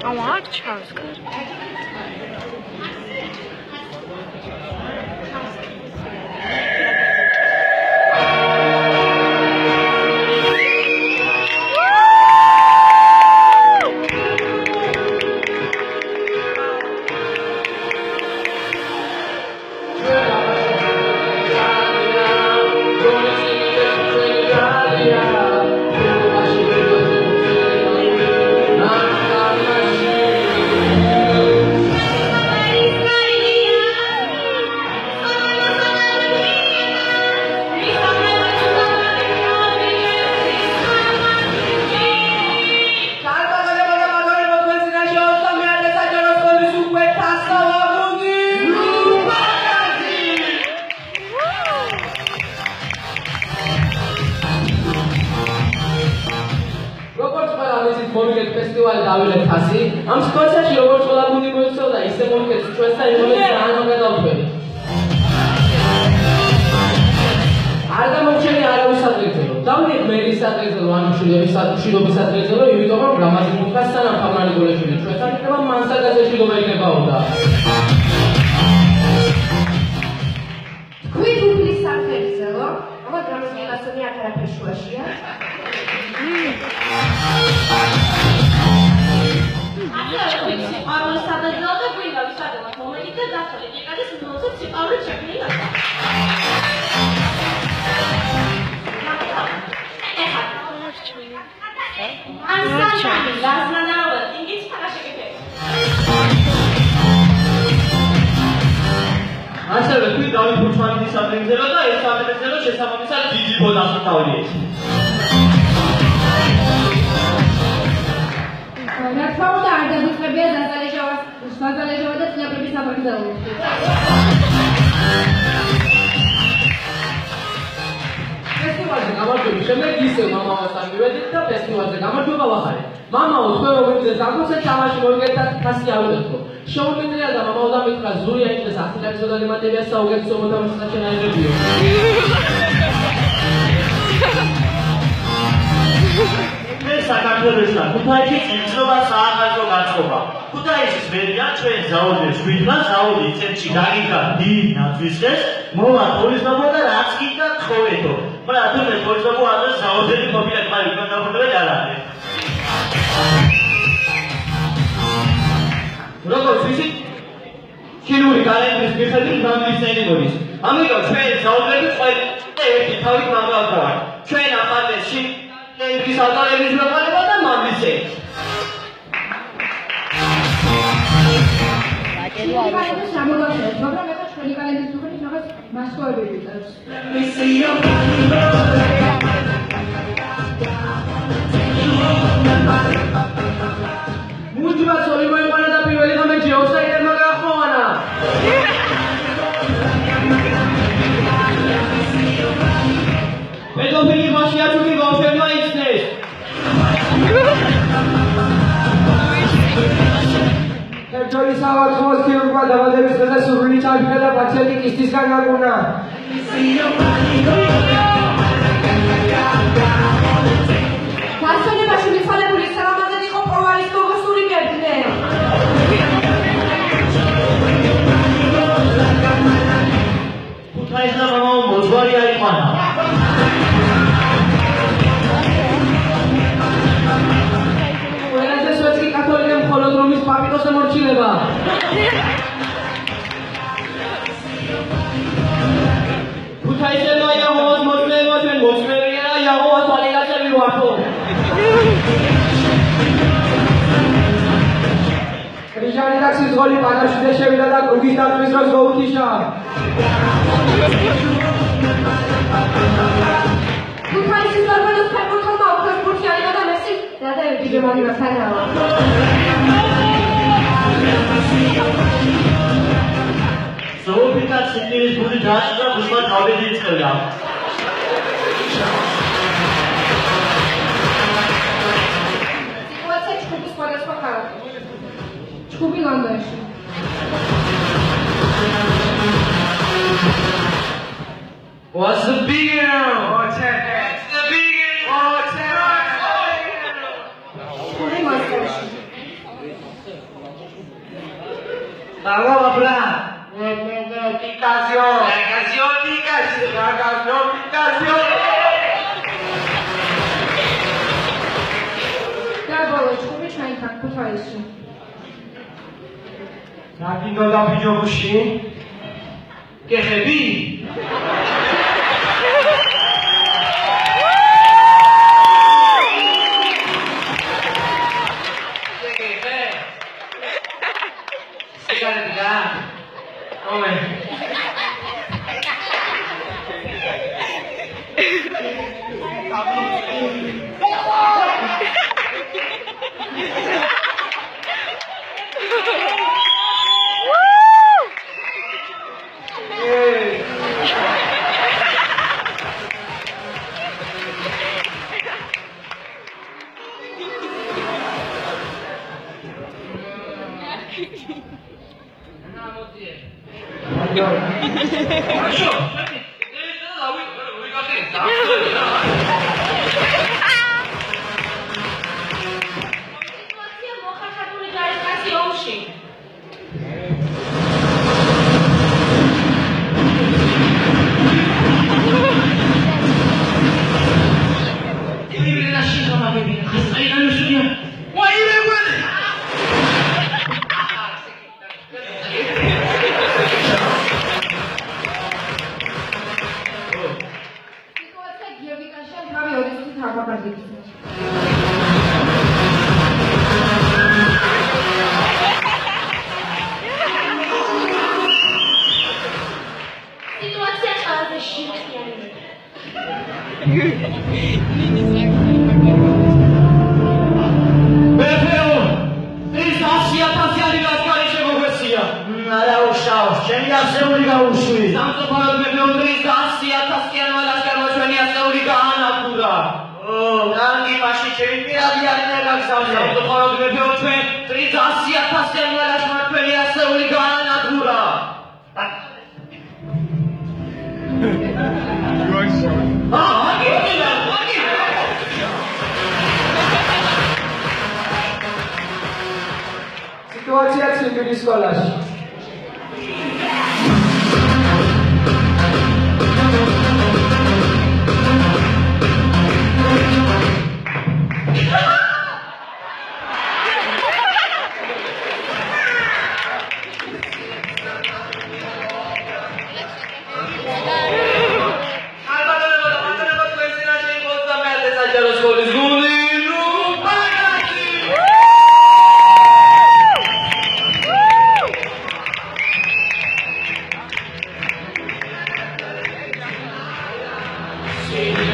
Ama Charles kır. Festival დავილეთ ხასი. ამ სიტუაციაში როგორც ყველა გუნდი მოიცავდა, ისე მომკეთს ჩვენს და იმოდი ძალიან გადავხვდებით. არ გამორჩენი არავის ადრესზე. დავდით მერის ადრესზე, ან მშვიდობის ადრესზე, იმიტომ რომ რამაზი მუხას სანამ ფამალი გოლეშვილი ჩვენთან იქნება მანსაგაზე მშვიდობა იქნებაოდა. თქვი გუგლის საფერზელო, აბა დრამატიკასონი აკრაფე შუაშია. Arul sadece da buyla bir şey demek. Ona gitti de sonra yine de sizin olsa çıkarlı çekmeyi yapar. Ansan lazım ne var? İngiliz paraşa gibi. Aslında bir davet kurtarmayı sadece da sadece შესაბამისად დიდი ბონუსი თავიეთ. რა თქმა უნდა, არ დაგვიწყებია დაზალეჟავა და წინაპრების საბრძოლო. ფესტივალზე გამარჯვების შემდეგ ისევ მამამასთან მივედით და ფესტივალზე გამარჯვება ვახარეთ. მამაო, თქვენ რომელიც საკონცერტ თამაში მოგეკეთეთ, ხასი ავიღეთო. შეუმეცნია და მამაო დამითხრა ზურია იმდეს ახალგაზრდა დაგემატებია საუკეთესო მოთამაშის შეჩენაერებიო. საქართველოსა ქუთაისის ძილწობა საახალწლო განწყობა. ქუთაისის მერია ჩვენ ზაუდის ვითხრა ზაუდის ცენტრში დაგიგა დიდ ნაცვლისეს მოვა ტურიზმობა და რაც გინდა ცხოვრეთო. მაგრამ თუნდაც ტურიზმობა ადრე ზაუდელი მობილეთ მარი უკან დაბრუნებად არ არის. როგორც ვიცით, ჩინური კალენდრის მიხედვით მამლისენი მოდის. ამიტომ ჩვენ ზაუდები ყველა ერთი თავით მამლავდა. ჩვენ ახალწლში Tengis adalarımız yapalım da mamlise. Şimdi kalemiz şamurlaşıyor. Sonra mesela şöyle kalemiz tutuyor, sonra maskol veriyoruz. Mucima soymayı bana da bir öyle hemen cihosa yerine bırakma bana. Pedofili başlayan çünkü konferma isteyiz. Tercoli savat xoz kirurba davadebis da suruni çarpıya da paçelik istiskan aguna. Tasone başı lütfen polis selamazdan iko provalis togo suri geldi. Kutayis'la bana o mozvar yayınmana. Holodromis papitosa morchileba. Kutayselma yahovas mochmeva tven mochmeriera yahovas paligachevi vato. Krishani taxis goli panashide shevida da krugis tatvis ros goutisha. Kutaysis barbados permutoma okas burchani da mesi. Dada evde mani masana. Soğukta sinirimiz bunu taşıda kuşma tavbedi çıkıyor. Situația çubuğu spără spăcară. Çubuğu landaşı. What's the big now? What's the big Çubuğu maskarışı. Allora, Bra. Ticazione. დაბოლო ჭკუები ჩვენ იქ ქუთაისში. რა გინდოდა ბიჯობუში? გეხები? სიტუაცია მოხერხებული ჯარისკაცი ომში. სიტუაცია გიორგიკაშა თავი ოდესმის აბაკარდიკის. სიტუაცია ყველაზე შინაარია. არა უშავს, ჩემი ასეული გაუშვი. სამწუხაროდ მეფეო 300,000-იან ლაშქარმა ჩვენი ასეული გაანადგურა. რანგი მაშინ ჩემი პირადი არინა გაგზავნე. სამწუხაროდ მეფეო ჩვენ 300,000-იან ლაშქარმა ჩვენი ასეული გაანადგურა. სიტუაცია ციმბირის სკოლაში. Sim.